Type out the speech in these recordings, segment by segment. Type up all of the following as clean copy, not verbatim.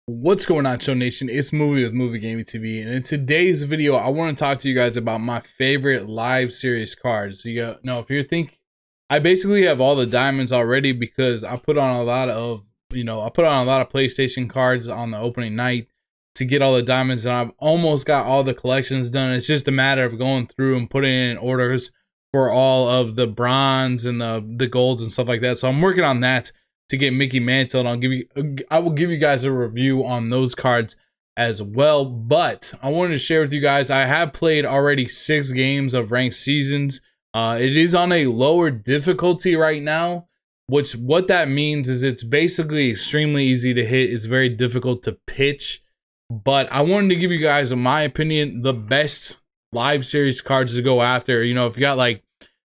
What's going on, Show Nation? It's Movie with Movie Gaming TV, and in today's video, I want to talk to you guys about my favorite live series cards. If you think I basically have all the diamonds already because I put on a lot of PlayStation cards on the opening night to get all the diamonds, and I've almost got all the collections done. It's just a matter of going through and putting in orders for all of the bronze and the golds and stuff like that. So I'm working on that to get Mickey Mantle, and I will give you guys a review on those cards as well. But I wanted to share with you guys, I have played already 6 games of ranked seasons. It is on a lower difficulty right now, what that means is it's basically extremely easy to hit. It's very difficult to pitch, but I wanted to give you guys, in my opinion, the best live series cards to go after. If you got like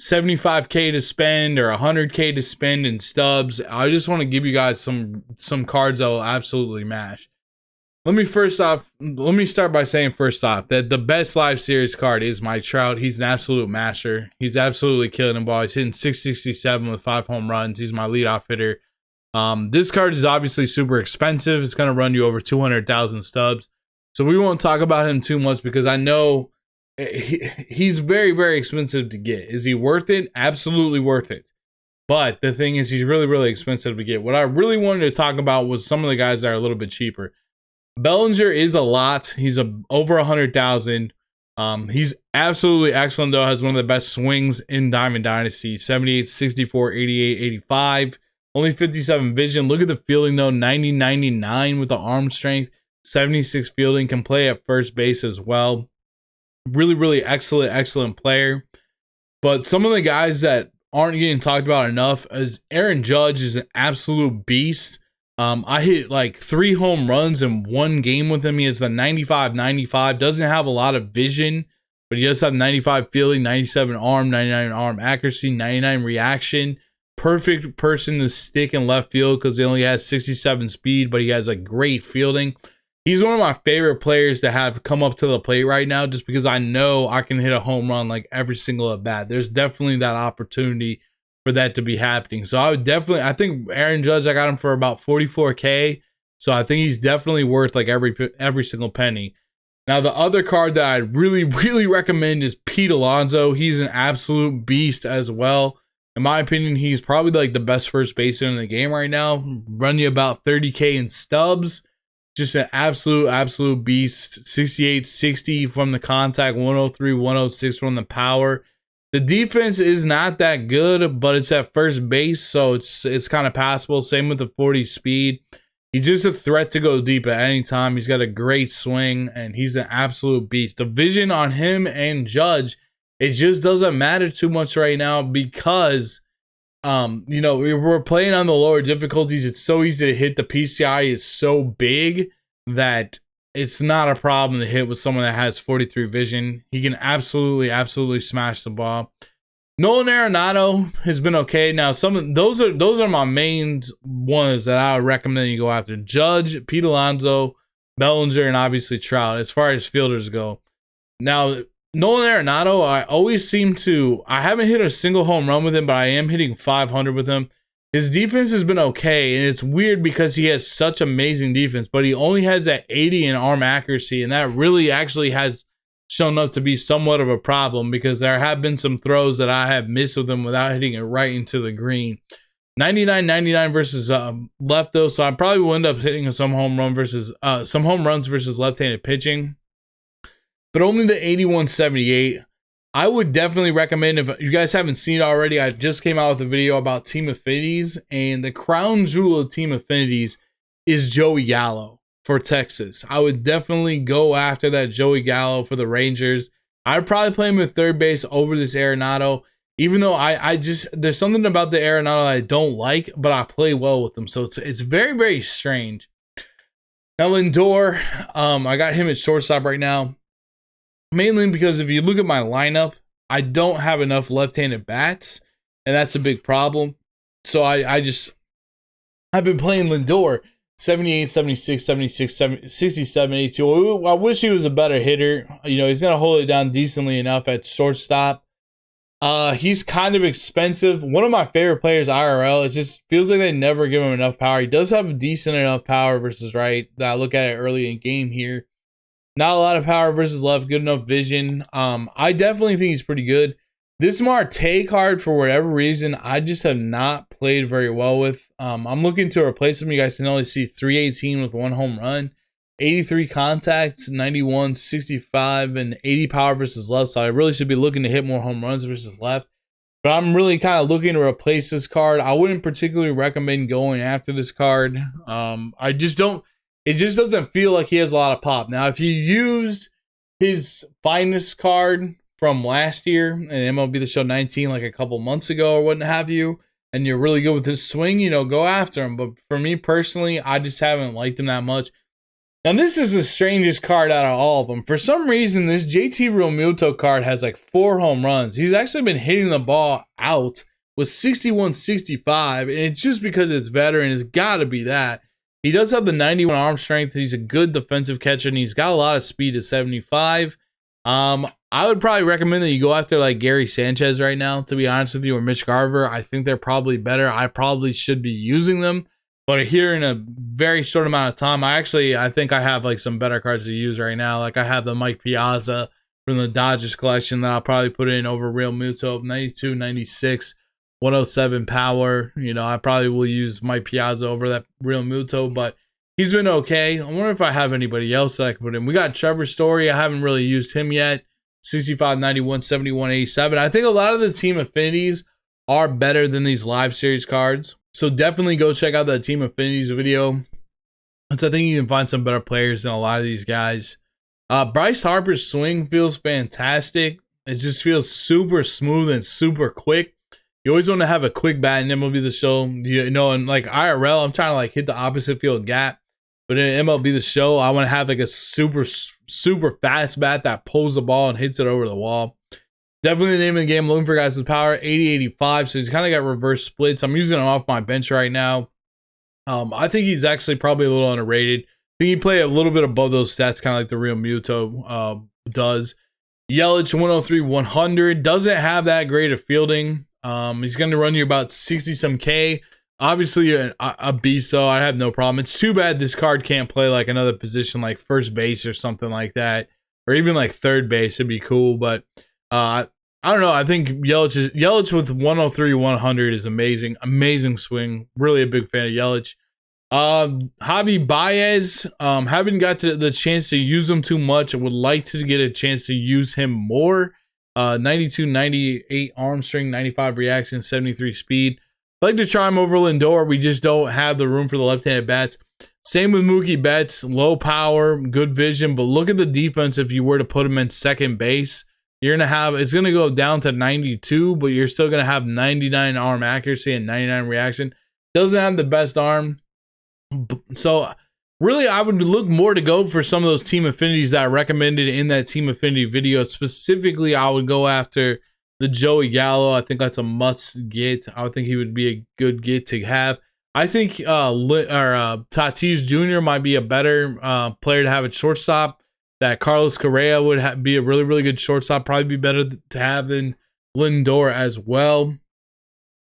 75k to spend or 100k to spend in stubs, I just want to give you guys some cards that will absolutely mash. Let me start by saying first off that the best live series card is my Trout. He's an absolute masher. He's absolutely killing the ball. He's hitting 667 with 5 home runs. He's my leadoff hitter. This card is obviously super expensive. It's going to run you over 200,000 stubs. So we won't talk about him too much because I know he's very, very expensive to get. Is he worth it? Absolutely worth it. But the thing is, he's really, really expensive to get. What I really wanted to talk about was some of the guys that are a little bit cheaper. Bellinger is a lot. He's over 100,000. He's absolutely excellent, though. Has one of the best swings in Diamond Dynasty. 78, 64, 88, 85. Only 57 vision. Look at the fielding, though. 90, 99 with the arm strength. 76 fielding. Can play at first base as well. Really, really excellent player. But some of the guys that aren't getting talked about enough is Aaron Judge is an absolute beast. I hit like 3 home runs in one game with him. He has the 95-95. Doesn't have a lot of vision, but he does have 95 fielding, 97 arm, 99 arm accuracy, 99 reaction. Perfect person to stick in left field because he only has 67 speed, but he has a great fielding. He's one of my favorite players to have come up to the plate right now, just because I know I can hit a home run like every single at bat. There's definitely that opportunity for that to be happening. So I think Aaron Judge, I got him for about 44k. So I think he's definitely worth like every single penny. Now the other card that I really, really recommend is Pete Alonso. He's an absolute beast as well. In my opinion, he's probably like the best first baseman in the game right now. Run you about 30k in stubs. Just an absolute beast. 68, 60 from the contact, 103, 106 from the power. The defense is not that good, but it's at first base, so it's kind of passable. Same with the 40 speed. He's just a threat to go deep at any time. He's got a great swing, and he's an absolute beast. The vision on him and Judge, it just doesn't matter too much right now because we're playing on the lower difficulties. It's so easy to hit. The PCI is so big that it's not a problem to hit with someone that has 43 vision. He can absolutely smash the ball. Nolan Arenado has been okay. Now, those are my main ones that I would recommend you go after. Judge, Pete Alonso, Bellinger, and obviously Trout as far as fielders go. Now, Nolan Arenado, I haven't hit a single home run with him, but I am hitting 500 with him. His defense has been okay, and it's weird because he has such amazing defense, but he only has that 80 in arm accuracy, and that really actually has shown up to be somewhat of a problem because there have been some throws that I have missed with him without hitting it right into the green. 99 versus left, though, so I probably will end up hitting some home runs versus left-handed pitching. But only the 81-78. I would definitely recommend, if you guys haven't seen it already, I just came out with a video about Team Affinities, and the crown jewel of Team Affinities is Joey Gallo for Texas. I would definitely go after that Joey Gallo for the Rangers. I'd probably play him at third base over this Arenado, even though there's something about the Arenado I don't like, but I play well with him. So it's very, very strange. Now Lindor, I got him at shortstop right now. Mainly because if you look at my lineup, I don't have enough left-handed bats, and that's a big problem. So I've been playing Lindor 78, 76, 76, 67, 82. I wish he was a better hitter. He's going to hold it down decently enough at shortstop. He's kind of expensive. One of my favorite players IRL. It just feels like they never give him enough power. He does have a decent enough power versus right. That I look at it early in game here. Not a lot of power versus left. Good enough vision. I definitely think he's pretty good. This MARTE card, for whatever reason, I just have not played very well with. I'm looking to replace him. You guys can only see 318 with 1 home run, 83 contacts, 91, 65, and 80 power versus left. So I really should be looking to hit more home runs versus left. But I'm really kind of looking to replace this card. I wouldn't particularly recommend going after this card. I just don't. It just doesn't feel like he has a lot of pop. Now, if you used his finest card from last year in MLB The Show 19, like a couple months ago or what have you, and you're really good with his swing, you know, go after him. But for me personally, I just haven't liked him that much. And this is the strangest card out of all of them. For some reason, this JT Realmuto card has like 4 home runs. He's actually been hitting the ball out with 61, 65, and it's just because it's veteran. It's got to be that. He does have the 91 arm strength. He's a good defensive catcher, and he's got a lot of speed at 75. I would probably recommend that you go after like Gary Sanchez right now, to be honest with you, or Mitch Garver. I think they're probably better. I probably should be using them. But here in a very short amount of time, I think I have like some better cards to use right now. Like I have the Mike Piazza from the Dodgers collection that I'll probably put in over Realmuto, 92, 96, 107 power. You know, I probably will use Mike Piazza over that Realmuto, but he's been okay. I wonder if I have anybody else that I can put in. We got Trevor Story. I haven't really used him yet. 65, 91, 71, 87. I think a lot of the team affinities are better than these live series cards. So definitely go check out that team affinities video. Because I think you can find some better players than a lot of these guys. Bryce Harper's swing feels fantastic. It just feels super smooth and super quick. You always want to have a quick bat in MLB The Show. You know, and like IRL, I'm trying to like hit the opposite field gap. But in MLB The Show, I want to have like a super fast bat that pulls the ball and hits it over the wall. Definitely the name of the game. Looking for guys with power, 80, 85. So he's kind of got reverse splits. I'm using him off my bench right now. I think he's actually probably a little underrated. I think he play a little bit above those stats, kind of like the Realmuto does. Yelich, 103, 100. Doesn't have that great of fielding. He's going to run you about 60-some K. Obviously, a beast, so I have no problem. It's too bad this card can't play like another position like first base or something like that. Or even like third base. It'd be cool, but I don't know. I think Yelich with 103, 100 is amazing. Amazing swing. Really a big fan of Yelich. Javi Baez, haven't got the chance to use him too much. I would like to get a chance to use him more. 92, 98 arm strength, 95 reaction, 73 speed. I'd like to try him over Lindor. We just don't have the room for the left-handed bats. Same with Mookie Betts. Low power, good vision, but look at the defense if you were to put him in second base. You're going to have, it's going to go down to 92, but you're still going to have 99 arm accuracy and 99 reaction. Doesn't have the best arm. So really, I would look more to go for some of those team affinities that I recommended in that team affinity video. Specifically, I would go after the Joey Gallo. I think that's a must get. I would think he would be a good get to have. I think Tatis Jr. might be a better player to have at shortstop. That Carlos Correa would be a really, really good shortstop. Probably be better to have than Lindor as well.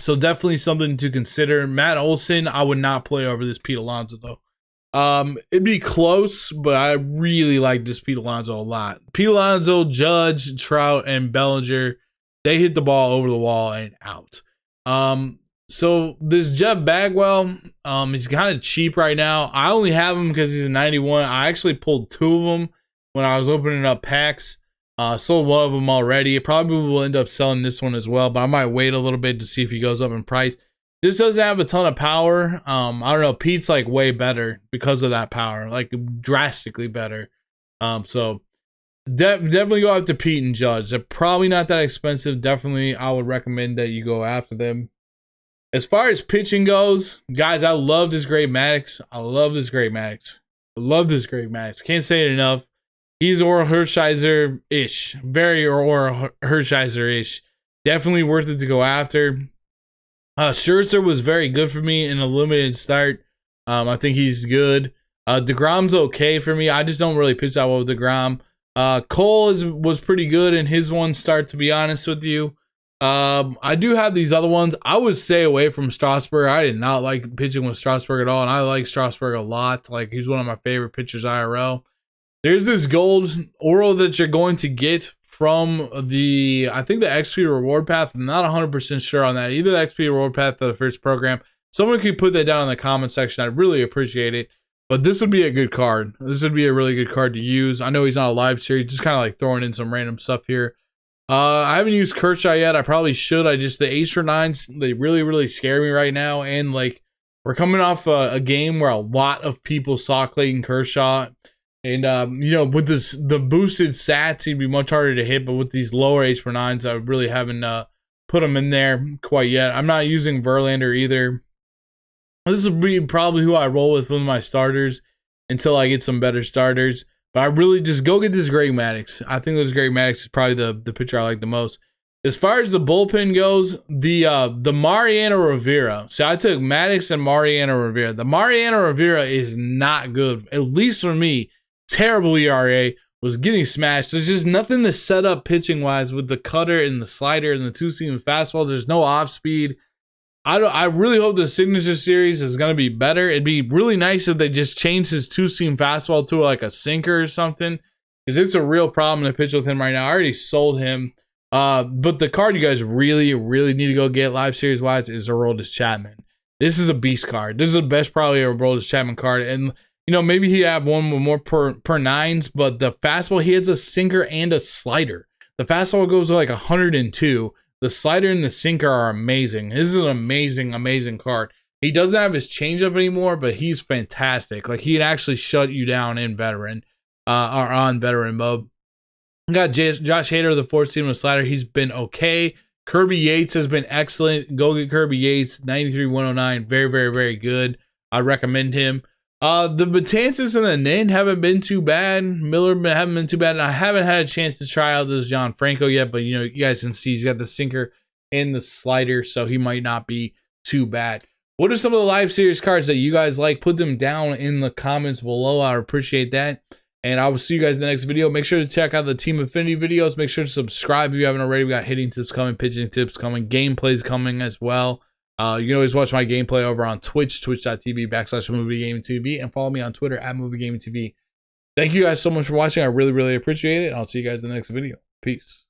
So definitely something to consider. Matt Olson, I would not play over this Pete Alonso though. It'd be close, but I really like this Pete Alonso a lot. Pete Alonso, Judge, Trout, and Bellinger, they hit the ball over the wall and out. So this Jeff Bagwell, he's kind of cheap right now. I only have him because he's a 91. I actually pulled 2 of them when I was opening up packs. Sold one of them already. Probably will end up selling this one as well, but I might wait a little bit to see if he goes up in price. This doesn't have a ton of power. I don't know. Pete's like way better because of that power, like drastically better. So definitely go after Pete and Judge. They're probably not that expensive. Definitely, I would recommend that you go after them. As far as pitching goes, guys, I love this Greg Maddux. Can't say it enough. He's Oral Hershiser-ish. Very Oral Hershiser-ish. Definitely worth it to go after. Scherzer was very good for me in a limited start. I think he's good. DeGrom's okay for me. I just don't really pitch that well with DeGrom. Cole was pretty good in his one start, to be honest with you. I do have these other ones. I would stay away from Strasburg. I did not like pitching with Strasburg at all, and I like Strasburg a lot. Like, he's one of my favorite pitchers IRL. There's this gold Oro that you're going to get from the, I think, the XP reward path. I'm not 100% sure on that. Either the XP reward path or the first program. Someone could put that down in the comment section. I'd really appreciate it. But this would be a good card. This would be a really good card to use. I know he's not a live series, just kind of like throwing in some random stuff here. I haven't used Kershaw yet. I probably should. The Ace for Nines, they really scare me right now. And like, we're coming off a game where a lot of people saw Clayton Kershaw. And, you know, with the boosted stats, he'd be much harder to hit. But with these lower Ace for Nines, I really haven't put him in there quite yet. I'm not using Verlander either. This will be probably who I roll with my starters until I get some better starters. But I really just go get this Greg Maddux. I think this Greg Maddux is probably the pitcher I like the most. As far as the bullpen goes, the Mariano Rivera. So I took Maddux and Mariano Rivera. The Mariano Rivera is not good, at least for me. Terrible ERA, was getting smashed. There's just nothing to set up pitching wise with the cutter and the slider and the two-seam fastball. There's no off speed. I really hope the signature series is going to be better. It'd be really nice if they just changed his two-seam fastball to like a sinker or something, because it's a real problem to pitch with him right now. I already sold him. But the card you guys really need to go get live series wise is Aroldis Chapman. This is a beast card. This is the best probably Aroldis Chapman card. And you know, maybe he'd have one more per nines, but the fastball, he has a sinker and a slider. The fastball goes to like 102. The slider and the sinker are amazing. This is an amazing card. He doesn't have his changeup anymore, but he's fantastic. Like, he'd actually shut you down in veteran, or on veteran mode. We got Josh Hader, the fourth seam with slider. He's been okay. Kirby Yates has been excellent. Go get Kirby Yates, 93-109. Very good. I recommend him. The Betances and the Nin haven't been too bad. Miller haven't been too bad. And I haven't had a chance to try out this John Franco yet, but you know, you guys can see he's got the sinker and the slider, so he might not be too bad. What are some of the live series cards that you guys like? Put them down in the comments below. I appreciate that. And I will see you guys in the next video. Make sure to check out the Team Affinity videos. Make sure to subscribe if you haven't already. We got hitting tips coming, pitching tips coming, gameplays coming as well. You can always watch my gameplay over on Twitch, twitch.tv/MovieGamingTV, and follow me on Twitter at MovieGamingTV. Thank you guys so much for watching. I really appreciate it. I'll see you guys in the next video. Peace.